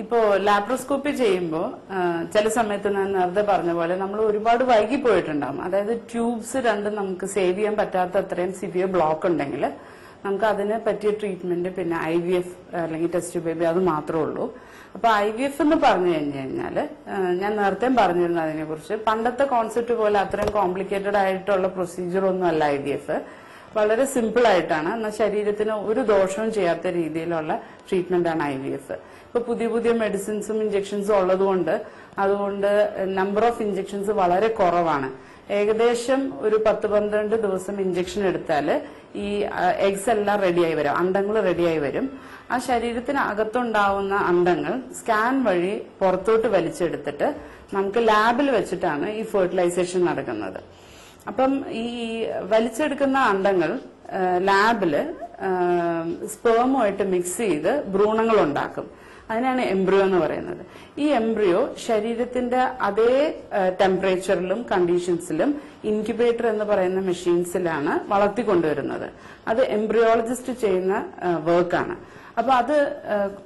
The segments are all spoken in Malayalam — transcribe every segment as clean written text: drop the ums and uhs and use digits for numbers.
ഇപ്പോ ലാപ്രോസ്കോപ്പി ചെയ്യുമ്പോൾ ചില സമയത്ത് ഞാൻ നേരത്തെ പറഞ്ഞ പോലെ നമ്മൾ ഒരുപാട് വൈകി പോയിട്ടുണ്ടാവും. അതായത് ട്യൂബ്സ് രണ്ടും നമുക്ക് സേവ് ചെയ്യാൻ പറ്റാത്ത അത്രയും സിവിയർ ബ്ലോക്ക് ഉണ്ടെങ്കിൽ നമുക്ക് അതിനെ പറ്റിയ ട്രീറ്റ്മെന്റ് പിന്നെ IVF അല്ലെങ്കിൽ ടെസ്റ്റ് ബേബി അത് മാത്രമേ ഉള്ളൂ. അപ്പൊ IVF എന്ന് പറഞ്ഞു കഴിഞ്ഞാൽ ഞാൻ നേരത്തെ പറഞ്ഞിരുന്നു അതിനെ കുറിച്ച്. പണ്ടത്തെ കോൺസെപ്റ്റ് പോലെ അത്രയും കോംപ്ലിക്കേറ്റഡ് ആയിട്ടുള്ള പ്രൊസീജിയർ ഒന്നും അല്ല IVF. വളരെ സിമ്പിൾ ആയിട്ടാണ്, എന്നാൽ ശരീരത്തിന് ഒരു ദോഷവും ചെയ്യാത്ത രീതിയിലുള്ള ട്രീറ്റ്മെന്റ് ആണ് IVF. ഇപ്പൊ പുതിയ പുതിയ മെഡിസിൻസും ഇഞ്ചക്ഷൻസും ഉള്ളതുകൊണ്ട് അതുകൊണ്ട് നമ്പർ ഓഫ് ഇഞ്ചക്ഷൻസ് വളരെ കുറവാണ്. ഏകദേശം ഒരു 10-12 ദിവസം ഇഞ്ചക്ഷൻ എടുത്താൽ ഈ എഗ്സ് എല്ലാം റെഡിയായി വരും, അണ്ടങ്ങൾ റെഡിയായി വരും. ആ ശരീരത്തിന് അകത്തുണ്ടാവുന്ന അണ്ടങ്ങൾ സ്കാൻ വഴി പുറത്തോട്ട് വലിച്ചെടുത്തിട്ട് നമുക്ക് ലാബിൽ വെച്ചിട്ടാണ് ഈ ഫെർട്ടിലൈസേഷൻ നടക്കുന്നത്. അപ്പം ഈ വലിച്ചെടുക്കുന്ന അണ്ടങ്ങൾ ലാബില് സ്പേമുമായിട്ട് മിക്സ് ചെയ്ത് ഭ്രൂണങ്ങൾ ഉണ്ടാക്കും. അതിനാണ് എംബ്രിയോ എന്ന് പറയുന്നത്. ഈ എംബ്രിയോ ശരീരത്തിന്റെ അതേ ടെമ്പറേച്ചറിലും കണ്ടീഷൻസിലും ഇൻക്യുബേറ്റർ എന്ന് പറയുന്ന മെഷീൻസിലാണ് വളർത്തിക്കൊണ്ടുവരുന്നത്. അത് എംബ്രിയോളജിസ്റ്റ് ചെയ്യുന്ന വർക്കാണ്. അപ്പൊ അത്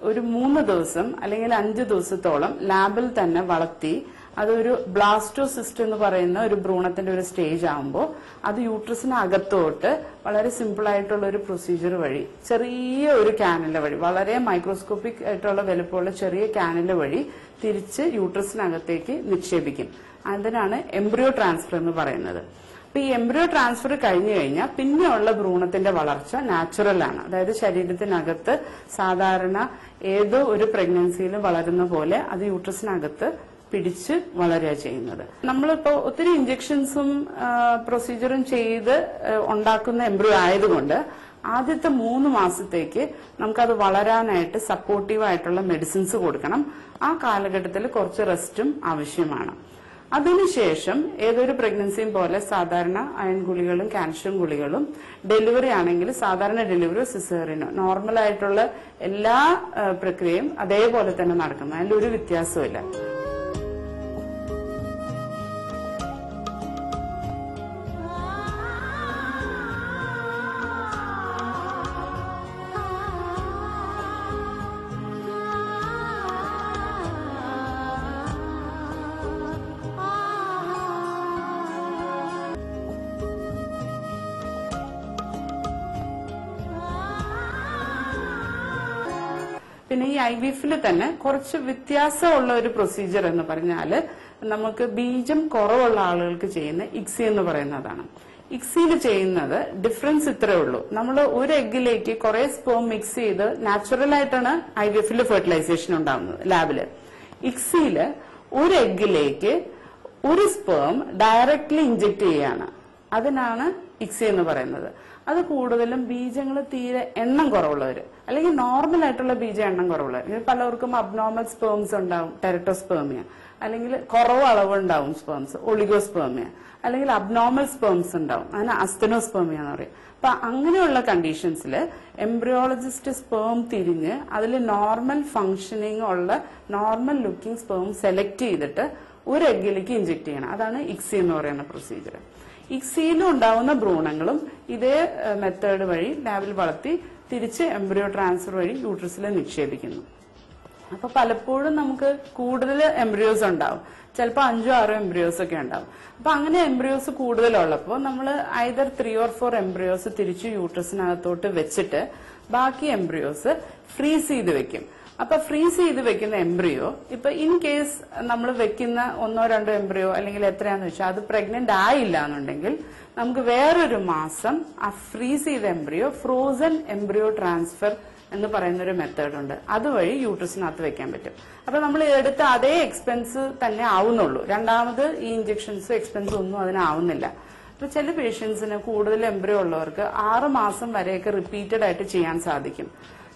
ഒരു 3 ദിവസം അല്ലെങ്കിൽ 5 ദിവസത്തോളം ലാബിൽ തന്നെ വളർത്തി അതൊരു ബ്ലാസ്റ്റോസിസ്റ്റ് എന്ന് പറയുന്ന ഒരു ഭ്രൂണത്തിന്റെ ഒരു സ്റ്റേജ് ആകുമ്പോൾ അത് യൂട്രസിന് അകത്തോട്ട് വളരെ സിമ്പിൾ ആയിട്ടുള്ള ഒരു പ്രൊസീജിയർ വഴി ചെറിയ ഒരു കാനില വഴി, വളരെ മൈക്രോസ്കോപ്പിക് ആയിട്ടുള്ള വലുപ്പമുള്ള ചെറിയ കാനില വഴി തിരിച്ച് യൂട്രസിനകത്തേക്ക് നിക്ഷേപിക്കും. അതിനാണ് എംബ്രിയോ ട്രാൻസ്ഫർ എന്ന് പറയുന്നത്. അപ്പൊ ഈ എംബ്രിയോ ട്രാൻസ്ഫർ കഴിഞ്ഞു കഴിഞ്ഞാൽ പിന്നെയുള്ള ഭ്രൂണത്തിന്റെ വളർച്ച നാച്ചുറൽ ആണ്. അതായത് ശരീരത്തിനകത്ത് സാധാരണ ഏതോ ഒരു പ്രഗ്നൻസിയിൽ വളരുന്ന പോലെ അത് യൂട്രസിനകത്ത് പിടിച്ച് വളരുക ചെയ്യുന്നത്. നമ്മളിപ്പോ ഒത്തിരി ഇഞ്ചക്ഷൻസും പ്രൊസീജിയറും ചെയ്ത് ഉണ്ടാക്കുന്ന എംബ്രിയോ ആയതുകൊണ്ട് ആദ്യത്തെ 3 മാസത്തേക്ക് നമുക്കത് വളരാനായിട്ട് സപ്പോർട്ടീവ് ആയിട്ടുള്ള മെഡിസിൻസ് കൊടുക്കണം. ആ കാലഘട്ടത്തിൽ കുറച്ച് റെസ്റ്റും ആവശ്യമാണ്. അതിനുശേഷം ഏതൊരു പ്രഗ്നൻസിയും പോലെ സാധാരണ അയൺ ഗുളികളും കാൽഷ്യം ഗുളികളും, ഡെലിവറി ആണെങ്കിൽ സാധാരണ ഡെലിവറി സിസേറിയനോ നോർമൽ ആയിട്ടുള്ള എല്ലാ പ്രക്രിയയും അതേപോലെ തന്നെ നടക്കുന്നു. അതിലൊരു വ്യത്യാസമില്ല. പിന്നെ ഈ IVF-ൽ തന്നെ കുറച്ച് വ്യത്യാസമുള്ള ഒരു പ്രൊസീജിയർ എന്ന് പറഞ്ഞാൽ നമുക്ക് ബീജം കുറവുള്ള ആളുകൾക്ക് ചെയ്യുന്ന ICSI എന്ന് പറയുന്നതാണ്. ICSI-ൽ ചെയ്യുന്നത് ഡിഫറൻസ് ഇത്രേ ഉള്ളൂ. നമ്മൾ ഒരു എഗ്ഗിലേക്ക് കുറെ സ്പേം മിക്സ് ചെയ്ത് നാച്ചുറൽ ആയിട്ടാണ് IVF-ൽ ഫെർട്ടിലൈസേഷൻ ഉണ്ടാകുന്നത് ലാബില്. ICSI-ൽ ഒരു എഗ്ഗിലേക്ക് ഒരു സ്പേം ഡയറക്ട്ലി ഇഞ്ചക്ട് ചെയ്യാണ്. അതിനാണ് ICSI എന്ന് പറയുന്നത്. അത് കൂടുതലും ബീജങ്ങൾ തീരെ എണ്ണം കുറവുള്ളവര് അല്ലെങ്കിൽ നോർമൽ ആയിട്ടുള്ള ബീജ എണ്ണം കുറവുള്ളവർ, പലർക്കും അബ്നോർമൽ സ്പേംസ് ഉണ്ടാവും, ടെററ്റോസ്പേമിയ, അല്ലെങ്കിൽ കുറവ് അളവുണ്ടാവും സ്പേംസ്, ഒളിഗോസ്പേമിയ, അല്ലെങ്കിൽ അബ്നോർമൽ സ്പേംസ് ഉണ്ടാവും, അതിന് അസ്തനോസ്പേമിയ എന്ന് പറയും. അപ്പൊ അങ്ങനെയുള്ള കണ്ടീഷൻസിൽ എംബ്രിയോളജിസ്റ്റ് സ്പേം തിരിഞ്ഞ് അതിൽ നോർമൽ ഫംഗ്ഷനിങ് ഉള്ള നോർമൽ ലുക്കിംഗ് സ്പേം സെലക്ട് ചെയ്തിട്ട് ഒരു എഗ്ഗിലേക്ക് ഇഞ്ചക്ട് ചെയ്യണം. അതാണ് ICSI എന്ന് പറയുന്ന പ്രൊസീജിയർ. ICSI-ലും ഉണ്ടാവുന്ന ഭ്രൂണങ്ങളും ഇതേ മെത്തേഡ് വഴി ലാബിൽ വളർത്തി തിരിച്ച് എംബ്രിയോ ട്രാൻസ്ഫർ വഴി യൂട്രസിൽ നിക്ഷേപിക്കുന്നു. അപ്പൊ പലപ്പോഴും നമുക്ക് കൂടുതൽ എംബ്രിയോസ് ഉണ്ടാവും, ചിലപ്പോൾ 5-6 എംബ്രിയോസ് ഒക്കെ ഉണ്ടാവും. അപ്പൊ അങ്ങനെ എംബ്രിയോസ് കൂടുതലുള്ളപ്പോൾ നമ്മൾ ഐദർ 3 or 4 എംബ്രിയോസ് തിരിച്ച് യൂട്രസിനകത്തോട്ട് വെച്ചിട്ട് ബാക്കി എംബ്രിയോസ് ഫ്രീസ് ചെയ്ത് വെക്കും. അപ്പൊ ഫ്രീസ് ചെയ്ത് വെക്കുന്ന എംബ്രിയോ ഇപ്പൊ ഇൻ കേസ് നമ്മൾ വെക്കുന്ന 1-2 എംബ്രിയോ അല്ലെങ്കിൽ എത്രയാന്ന് വെച്ചാൽ അത് പ്രഗ്നന്റ് ആയില്ല എന്നുണ്ടെങ്കിൽ നമുക്ക് വേറൊരു മാസം ആ ഫ്രീസ് ചെയ്ത എംബ്രിയോ ഫ്രോസൺ എംബ്രിയോ ട്രാൻസ്ഫർ എന്ന് പറയുന്ന ഒരു മെത്തേഡ് ഉണ്ട്. അതുവഴി യൂട്രസിനകത്ത് വെക്കാൻ പറ്റും. അപ്പൊ നമ്മൾ എടുത്ത അതേ എക്സ്പെൻസ് തന്നെ ആവുന്നുള്ളൂ. രണ്ടാമത് ഈ ഇഞ്ചക്ഷൻസ് എക്സ്പെൻസ് ഒന്നും അതിനാവുന്നില്ല. അപ്പൊ ചില പേഷ്യൻസിന് കൂടുതൽ എംബ്രിയോ ഉള്ളവർക്ക് 6 മാസം വരെയൊക്കെ റിപ്പീറ്റഡ് ആയിട്ട് ചെയ്യാൻ സാധിക്കും.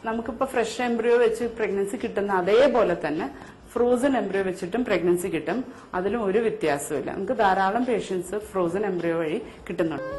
നമുക്കിപ്പോ ഫ്രഷ് എംബ്രിയോ വെച്ച് പ്രഗ്നൻസി കിട്ടുന്ന അതേപോലെ തന്നെ ഫ്രോസൺ എംബ്രിയോ വെച്ചിട്ടും പ്രഗ്നൻസി കിട്ടും. അതിലും ഒരു വ്യത്യാസമില്ല. നമുക്ക് ധാരാളം പേഷ്യൻസ് ഫ്രോസൺ എംബ്രിയോ വഴി കിട്ടുന്നുണ്ട്.